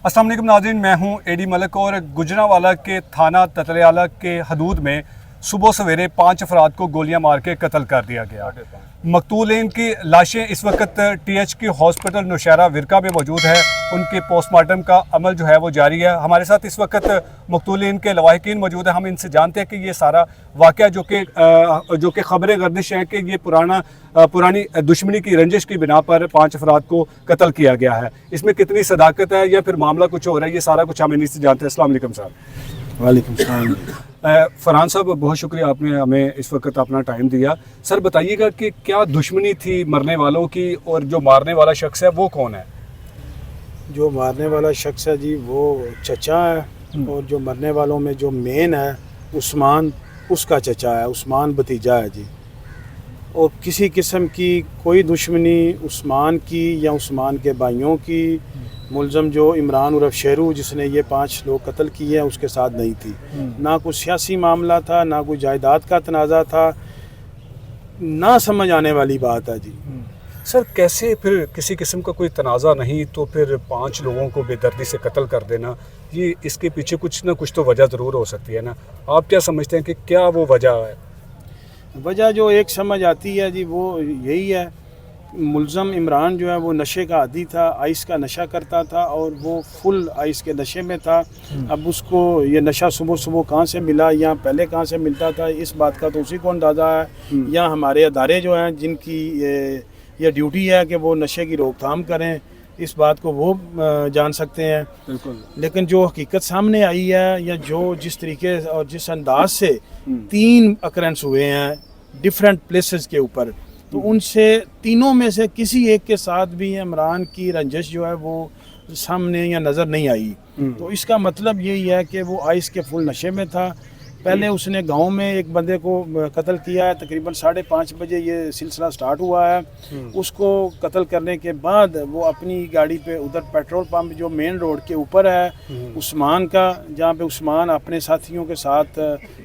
अस्सलाम वालेकुम नाज़रीन, मैं हूं एडी मलिक और गुजरांवाला के थाना ततलियाला के हदूद में सुबह सवेरे 5 अफराद को गोलियां मार के कत्ल कर दिया गया। मकतूलीन की लाशें इस वक्त TH की हॉस्पिटल नौशहरा विरका में मौजूद है। उनके पोस्टमार्टम का अमल जो है वो जारी है। हमारे साथ इस वक्त मकतूलीन के लवाहिकीन मौजूद है। हम इनसे जानते हैं कि ये सारा वाक़या जो कि ख़बरें गर्दिश हैं कि ये पुरानी दुश्मनी की रंजिश की बिना पर 5 अफराद को कत्ल किया गया है। इसमें कितनी सदाकत है या फिर मामला कुछ और है, ये सारा कुछ हम इनसे जानते हैं। अस्सलाम वालेकुम साहब। वालेकुम सलाम। फरहान साहब, बहुत शुक्रिया, आपने हमें इस वक्त अपना टाइम दिया। सर बताइएगा कि क्या दुश्मनी थी मरने वालों की और जो मारने वाला शख्स है वो कौन है? जो मारने वाला शख्स है जी वो चचा है, और जो मरने वालों में जो मेन है उस्मान, उसका चचा है, उस्मान भतीजा है जी। और किसी किस्म की कोई दुश्मनी उस्मान की या उस्मान के भाइयों की मुलज़म जो इमरान उर्फ शेरू जिसने ये 5 लोग कत्ल किए हैं उसके साथ नहीं थी। ना कोई सियासी मामला था, ना कोई जायदाद का तनाज़ा था, ना समझ आने वाली बात है जी। सर कैसे फिर किसी किस्म का कोई तनाज़ा नहीं तो फिर 5 लोगों को बेदर्दी से कत्ल कर देना, ये इसके पीछे कुछ ना कुछ तो वजह ज़रूर हो सकती है ना। आप क्या समझते हैं कि क्या वो वजह है? वजह जो एक समझ आती है जी वो यही है, मुलज़म इमरान जो है वो नशे का आदी था, आइस का नशा करता था और वो फुल आइस के नशे में था। अब उसको ये नशा सुबह सुबह कहाँ से मिला या पहले कहाँ से मिलता था, इस बात का तो उसी को अंदाज़ा है। या हमारे अदारे जो हैं जिनकी ये ड्यूटी है कि वो नशे की रोकथाम करें, इस बात को वो जान सकते हैं। बिल्कुल। लेकिन जो हकीकत सामने आई है या जो जिस तरीके और जिस अंदाज से 3 अकरेंस हुए हैं डिफरेंट प्लेसेस के ऊपर, तो उनसे तीनों में से किसी एक के साथ भी इमरान की रंजिश जो है वो सामने या नज़र नहीं आई। तो इसका मतलब यही है कि वो आइस के फुल नशे में था। पहले उसने गांव में एक बंदे को कत्ल किया है, तकरीबन 5:30 बजे ये सिलसिला स्टार्ट हुआ है। उसको कत्ल करने के बाद वो अपनी गाड़ी पे उधर पेट्रोल पंप जो मेन रोड के ऊपर है उस्मान का, जहाँ पे उस्मान अपने साथियों के साथ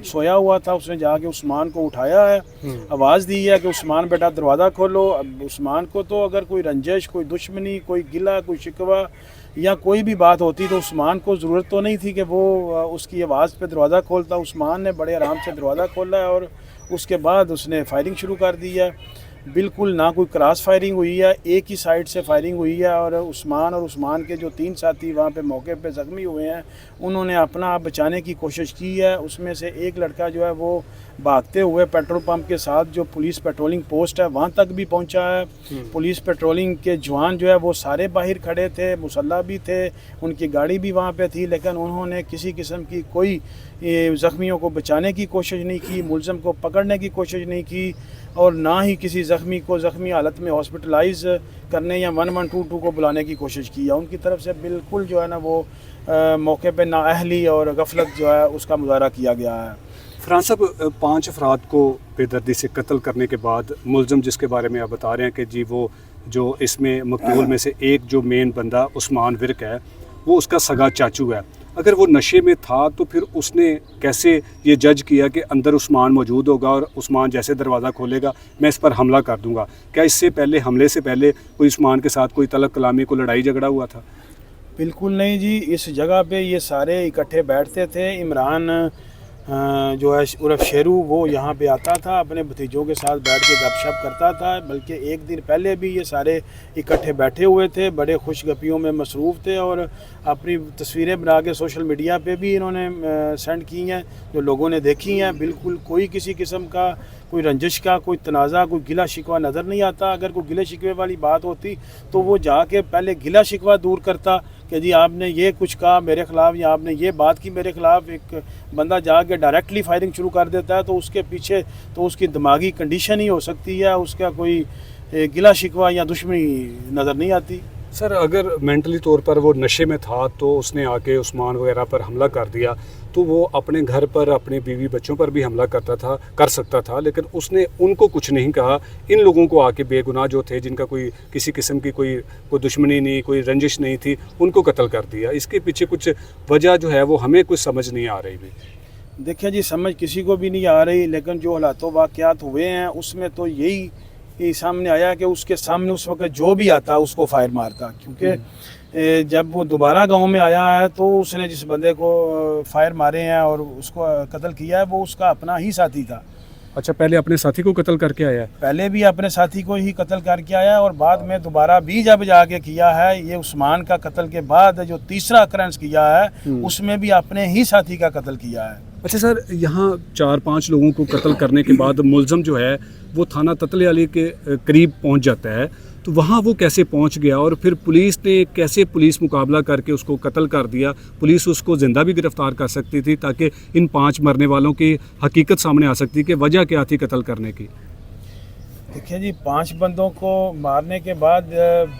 सोया हुआ था, उसने जाके उस्मान को उठाया है, आवाज़ दी है कि उस्मान बेटा दरवाज़ा खोलो। अब उस्मान को तो अगर कोई रंजिश, कोई दुश्मनी, कोई गिला, कोई शिकवा या कोई भी बात होती तो उस्मान को ज़रूरत तो नहीं थी कि वो उसकी आवाज़ पे दरवाज़ा खोलता। उस्मान ने बड़े आराम से दरवाज़ा खोला है और उसके बाद उसने फायरिंग शुरू कर दी है। बिल्कुल ना कोई क्रॉस फायरिंग हुई है, एक ही साइड से फायरिंग हुई है। और उस्मान के जो 3 साथी वहाँ पे मौके पे ज़ख्मी हुए हैं, उन्होंने अपना आप बचाने की कोशिश की है। उसमें से एक लड़का जो है वो भागते हुए पेट्रोल पंप के साथ जो पुलिस पेट्रोलिंग पोस्ट है वहाँ तक भी पहुँचा है। पुलिस पेट्रोलिंग के जवान जो है वो सारे बाहर खड़े थे, मुसल्ला भी थे, उनकी गाड़ी भी वहाँ पे थी, लेकिन उन्होंने किसी किस्म की कोई ज़ख्मियों को बचाने की कोशिश नहीं की, मुलज़म को पकड़ने की कोशिश नहीं की, और ना ही किसी ज़ख्मी को ज़ख्मी हालत में हॉस्पिटलाइज करने या 1122 को बुलाने की कोशिश की है। उनकी तरफ से बिल्कुल जो है ना वो मौके पे नाअहली और गफलत जो है उसका मुजाहरा किया गया है। फरहान साहब, 5 अफराद को बेदर्दी से कत्ल करने के बाद मुलज़म जिसके बारे में आप बता रहे हैं कि जी वो जो इसमें मकतूल में से एक जो मेन बंदा उस्मान विरक है वो उसका सगा चाचू है, अगर वो नशे में था तो फिर उसने कैसे ये जज किया कि अंदर उस्मान मौजूद होगा और उस्मान जैसे दरवाज़ा खोलेगा मैं इस पर हमला कर दूंगा? क्या इससे पहले, हमले से पहले कोई उस्मान के साथ कोई तलब कलामी, को लड़ाई झगड़ा हुआ था? बिल्कुल नहीं जी, इस जगह पे ये सारे इकट्ठे बैठते थे। इमरान जो है उर्फ शेरू वो यहाँ पे आता था, अपने भतीजों के साथ बैठ के गपशप करता था। बल्कि एक दिन पहले भी ये सारे इकट्ठे बैठे हुए थे, बड़े खुशगपियों में मसरूफ़ थे और अपनी तस्वीरें बना के सोशल मीडिया पे भी इन्होंने सेंड की हैं, जो लोगों ने देखी हैं। बिल्कुल कोई किसी किस्म का कोई रंजिश का कोई तनाज़ा, कोई गिला शिकवा नज़र नहीं आता। अगर कोई गिले शिकवे वाली बात होती तो वो जाके पहले गिला शिकवा दूर करता कि जी आपने ये कुछ कहा मेरे ख़िलाफ़ या आपने ये बात की मेरे ख़िलाफ़। एक बंदा जाके डायरेक्टली फायरिंग शुरू कर देता है तो उसके पीछे तो उसकी दिमागी कंडीशन ही हो सकती है, उसका कोई गिला शिकवा या दुश्मनी नज़र नहीं आती। सर अगर मेंटली तौर पर वो नशे में था तो उसने आके उस्मान वगैरह पर हमला कर दिया, तो वो अपने घर पर, अपने बीवी बच्चों पर भी हमला कर सकता था, लेकिन उसने उनको कुछ नहीं कहा। इन लोगों को आके बेगुनाह जो थे, जिनका कोई किसी किस्म की कोई दुश्मनी नहीं, कोई रंजिश नहीं थी, उनको कत्ल कर दिया। इसके पीछे कुछ वजह जो है वो हमें कुछ समझ नहीं आ रही भी। देखिए जी, समझ किसी को भी नहीं आ रही, लेकिन जो हालातों वाक़यात हुए हैं उसमें तो यही सामने आया कि उसके सामने उस वक्त जो भी आता उसको फायर मारता। क्योंकि जब वो दोबारा गांव में आया है तो उसने जिस बंदे को फायर मारे हैं और उसको कत्ल किया है वो उसका अपना ही साथी था। अच्छा, पहले अपने साथी को कत्ल करके आया है? पहले भी अपने साथी को ही कत्ल करके आया है और बाद में दोबारा भी जब जाके किया है, ये उस्मान का कत्ल के बाद जो तीसरा अकरेंस किया है उसमें भी अपने ही साथी का कत्ल किया है। अच्छा सर, यहाँ 4-5 लोगों को कत्ल करने के बाद मुलज़म जो है वो थाना ततलियाली के करीब पहुँच जाता है, तो वहाँ वो कैसे पहुँच गया और फिर पुलिस ने कैसे पुलिस मुकाबला करके उसको कत्ल कर दिया? पुलिस उसको ज़िंदा भी गिरफ़्तार कर सकती थी ताकि इन 5 मरने वालों की हकीकत सामने आ सकती कि वजह क्या थी कत्ल करने की। देखिए जी, 5 बंदों को मारने के बाद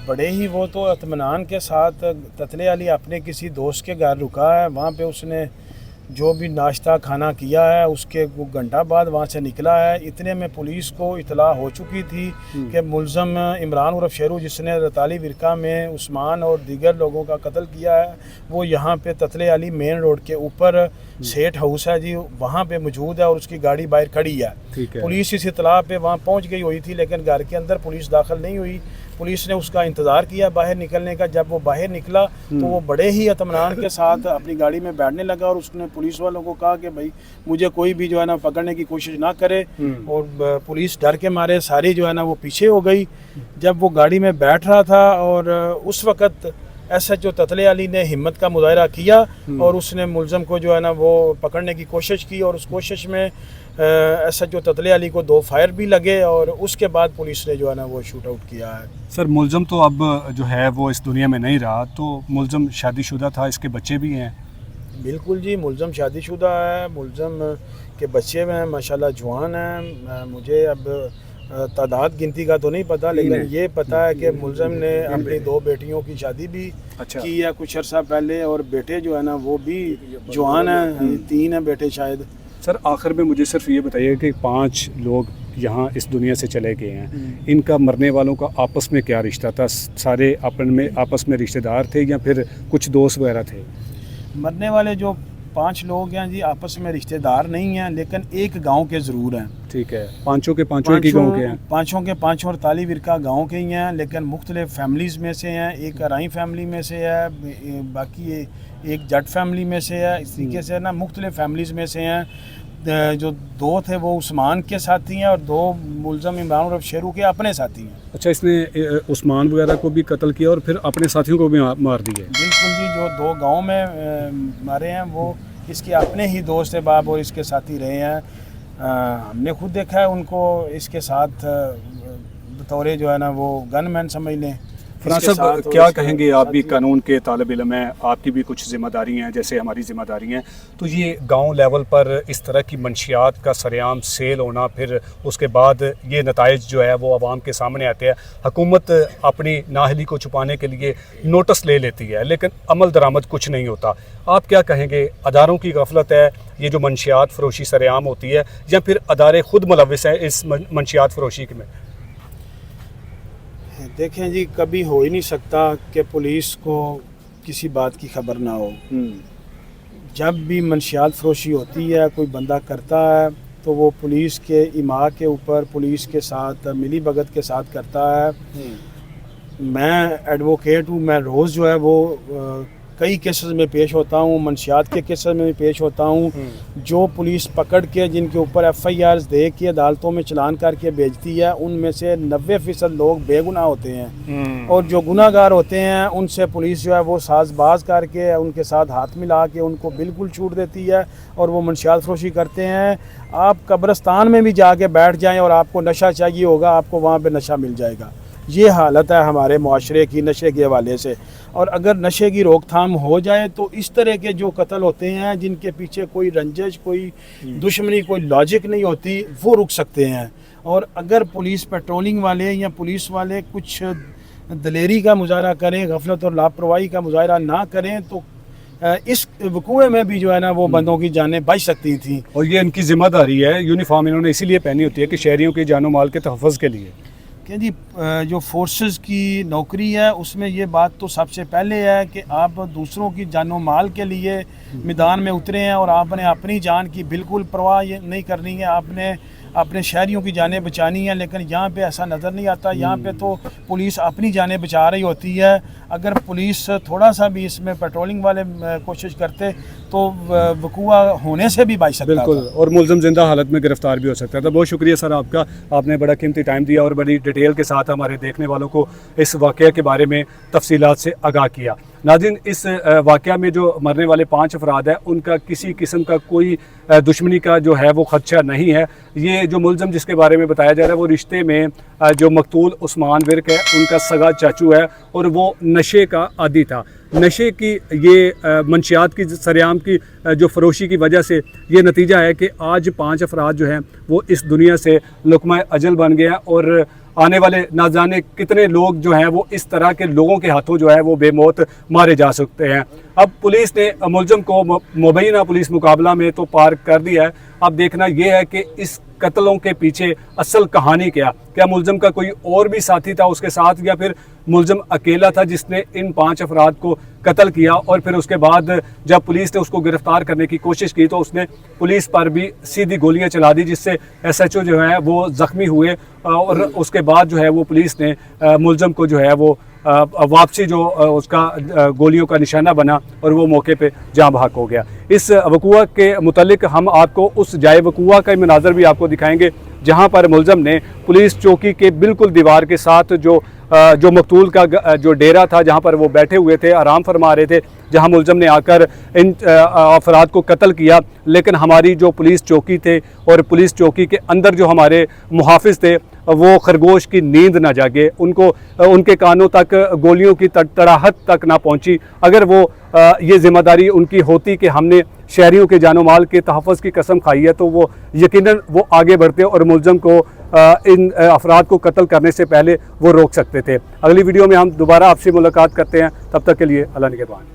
बड़े ही वो तो इत्मीनान के साथ ततलियाली अपने किसी दोस्त के घर रुका है। वहाँ पे उसने जो भी नाश्ता खाना किया है उसके घंटा बाद वहाँ से निकला है। इतने में पुलिस को इतला हो चुकी थी कि मुलज़म इमरान उर्फ शेरू जिसने रताली विरका में उस्मान और दीगर लोगों का कत्ल किया है वो यहाँ पे ततलियाली मेन रोड के ऊपर सेठ हाउस है जी, वहाँ पे मौजूद है और उसकी गाड़ी बाहर खड़ी है। पुलिस इस इतला पे वहाँ पहुँच गई हुई थी लेकिन घर के अंदर पुलिस दाखिल नहीं हुई। पुलिस ने उसका इंतज़ार किया बाहर निकलने का। जब वो बाहर निकला तो वो बड़े ही इत्मीनान के साथ अपनी गाड़ी में बैठने लगा और उसने पुलिस वालों को कहा कि भाई मुझे कोई भी जो है ना पकड़ने की कोशिश ना करे। और पुलिस डर के मारे सारी जो है ना वो पीछे हो गई। जब वो गाड़ी में बैठ रहा था और उस वक़्त SHO ततलियाली ने हिम्मत का मुजाहरा किया और उसने मुलज़म को जो है ना वो पकड़ने की कोशिश की और उस कोशिश में SHO ततलियाली को 2 फायर भी लगे और उसके बाद पुलिस ने जो है ना वो शूट आउट किया है। सर, मुलज़म तो अब जो है वो इस दुनिया में नहीं रहा, तो मुलज़म शादीशुदा था, इसके बच्चे भी हैं? बिल्कुल जी, मुलज़म शादीशुदा है। मुलज़म के बच्चे हैं माशाल्लाह जवान हैं। मुझे अब तादाद गिनती का तो नहीं पता लेकिन ये पता है कि मुलज़म ने अपनी 2 बेटियों की शादी भी की है कुछ अर्सा पहले और बेटे जो है ना वो भी जवान हैं, 3 हैं बेटे शायद। सर, आखिर में मुझे सिर्फ ये बताइए कि 5 लोग यहाँ इस दुनिया से चले गए हैं, इनका मरने वालों का आपस में क्या रिश्ता था? सारे आपस में रिश्तेदार थे या फिर कुछ दोस्त वगैरह थे? मरने वाले जो 5 लोग हैं जी आपस में रिश्तेदार नहीं हैं लेकिन एक गांव के ज़रूर हैं। ठीक है, पाँचों के पाँचों एक ही गांव के हैं? पाँचों के पाँचों रताली विरका गांव के ही हैं लेकिन मुख्तलिफ फैमिलीज़ में से हैं। एक अराई फैमिली में से है, बाकी एक जट फैमिली में से है। इस तरीके से ना मुख्तलिफ फैमिलीज़ में से हैं। जो 2 थे वो उस्मान के साथी हैं और 2 मुलज़म इमरान उर्फ शेरू के अपने साथी हैं। अच्छा, इसने उस्मान वगैरह को भी कत्ल किया और फिर अपने साथियों को भी मार दिए? बिल्कुल जी, जो 2 गांव में मारे हैं वो इसके अपने ही दोस्त है बाप और इसके साथी रहे हैं। हमने खुद देखा है उनको इसके साथ बतौर जो है ना वो गनमैन समझ लें। फराज साहब, क्या कहेंगे? आप भी कानून के तालिब इल्म हैं, आपकी भी कुछ ज़िम्मेदारी हैं जैसे हमारी ज़िम्मेदारी हैं, तो ये गांव लेवल पर इस तरह की मंशियात का सरेआम सेल होना, फिर उसके बाद ये नताइज जो है वो आवाम के सामने आते हैं। हुकूमत अपनी नाअहली को छुपाने के लिए नोटिस ले लेती है लेकिन अमल दरामद कुछ नहीं होता। आप क्या कहेंगे? अदारों की गफलत है ये जो मंशियात फ़रोशी सरेआम होती है या फिर अदारे खुद मुलविस हैं इस मंशियात फ़रोशी में? देखें जी, कभी हो ही नहीं सकता कि पुलिस को किसी बात की खबर ना हो। जब भी मंशियात फरोशी होती है, कोई बंदा करता है तो वो पुलिस के इमा के ऊपर पुलिस के साथ मिली भगत के साथ करता है। मैं एडवोकेट हूँ, मैं रोज़ जो है वो कई केसेस में पेश होता हूँ, मंशियात के केसेस में भी पेश होता हूँ। जो पुलिस पकड़ के जिनके ऊपर FIRs दे के अदालतों में चलान करके भेजती है उनमें से 90% लोग बेगुनाह होते हैं और जो गुनाहगार होते हैं उनसे पुलिस जो है वो साजबाज करके उनके साथ हाथ मिला के उनको बिल्कुल छूट देती है और वो मंशियात फरोशी करते हैं। आप कब्रिस्तान में भी जाके बैठ जाएँ और आपको नशा चाहिए होगा, आपको वहाँ पर नशा मिल जाएगा। ये हालत है हमारे माशरे की नशे के हवाले से। और अगर नशे की रोकथाम हो जाए तो इस तरह के जो कत्ल होते हैं जिनके पीछे कोई रंजिश, कोई दुश्मनी, कोई लॉजिक नहीं होती, वो रुक सकते हैं। और अगर पुलिस पेट्रोलिंग वाले या पुलिस वाले कुछ दलेरी का मुजाहरा करें, गफलत और लापरवाही का मुजाहरा ना करें तो इस वकूए में भी जो है ना वो बंदों की जानें बच सकती थी। और ये इनकी जिम्मेदारी है, यूनिफॉर्म इन्होंने इसीलिए पहनी होती है कि शहरियों के जानो माल के तहफ़्फ़ुज़ के लिए। कि जी जो फोर्सेस की नौकरी है उसमें ये बात तो सबसे पहले है कि आप दूसरों की जानो माल के लिए मैदान में उतरे हैं और आपने अपनी जान की बिल्कुल परवाह नहीं करनी है। आपने अपने शहरियों की जानें बचानी है, लेकिन यहाँ पे ऐसा नज़र नहीं आता। यहाँ पे तो पुलिस अपनी जानें बचा रही होती है। अगर पुलिस थोड़ा सा भी इसमें पेट्रोलिंग वाले कोशिश करते तो वकूआ होने से भी बच सकता बिल्कुल, था। और मुलज़म जिंदा हालत में गिरफ्तार भी हो सकता था। बहुत शुक्रिया सर आपका, आपने बड़ा कीमती टाइम दिया और बड़ी डिटेल के साथ हमारे देखने वालों को इस वाक़या के बारे में तफसीलात से आगाह किया। नाज़रीन, इस वाक़या में जो मरने वाले 5 अफराद हैं उनका किसी किस्म का कोई दुश्मनी का जो है वो खदशा नहीं है। ये जो मुलज़म जिसके बारे में बताया जा रहा है वो रिश्ते में जो मकतूल उस्मान विर्क है उनका सगा चाचू है और वो नशे का आदी था। नशे की ये मंशियात की सरेआम की जो फरोशी की वजह से ये नतीजा है कि आज 5 अफराद जो हैं वो इस दुनिया से लुक़मा अजल बन गया और आने वाले ना जाने कितने लोग जो हैं वो इस तरह के लोगों के हाथों जो है वो बेमौत मारे जा सकते हैं। अब पुलिस ने मुलज़म को मुबैना पुलिस मुकाबला में तो पार कर दिया है। अब देखना यह है कि इस कत्लों के पीछे असल कहानी क्या मुलज़म का कोई और भी साथी था उसके साथ, या फिर मुलज़म अकेला था जिसने इन 5 अफराद को कत्ल किया और फिर उसके बाद जब पुलिस ने उसको गिरफ्तार करने की कोशिश की तो उसने पुलिस पर भी सीधी गोलियां चला दी जिससे SHO जो है वो ज़ख्मी हुए और उसके बाद जो है वो पुलिस ने मुलज़म को जो है वो वापसी जो उसका गोलियों का निशाना बना और वो मौके पे जाँ बहक हो गया। इस वक़ूआ के मुतालिक हम आपको उस जाए वक़ूआ का मनाज़र भी आपको दिखाएंगे जहाँ पर मुलज़म ने पुलिस चौकी के बिल्कुल दीवार के साथ जो मकतूल का जो डेरा था जहाँ पर वो बैठे हुए थे, आराम फरमा रहे थे, जहाँ मुलज़म ने आकर इन अफराद को कत्ल किया। लेकिन हमारी जो पुलिस चौकी थे और पुलिस चौकी के अंदर जो हमारे मुहाफ़िज़ थे वो खरगोश की नींद ना जागे, उनको उनके कानों तक गोलियों की तड़ाहट तक ना पहुंची। अगर वो ये ज़िम्मेदारी उनकी होती कि हमने शहरियों के जानो माल के तहफ़्फ़ुज़ की कसम खाई है तो वो यकीनन वो आगे बढ़ते और मुलज़म को इन अफराद को कत्ल करने से पहले वो रोक सकते थे। अगली वीडियो में हम दोबारा आपसे मुलाकात करते हैं, तब तक के लिए अल्लाह निगहबान।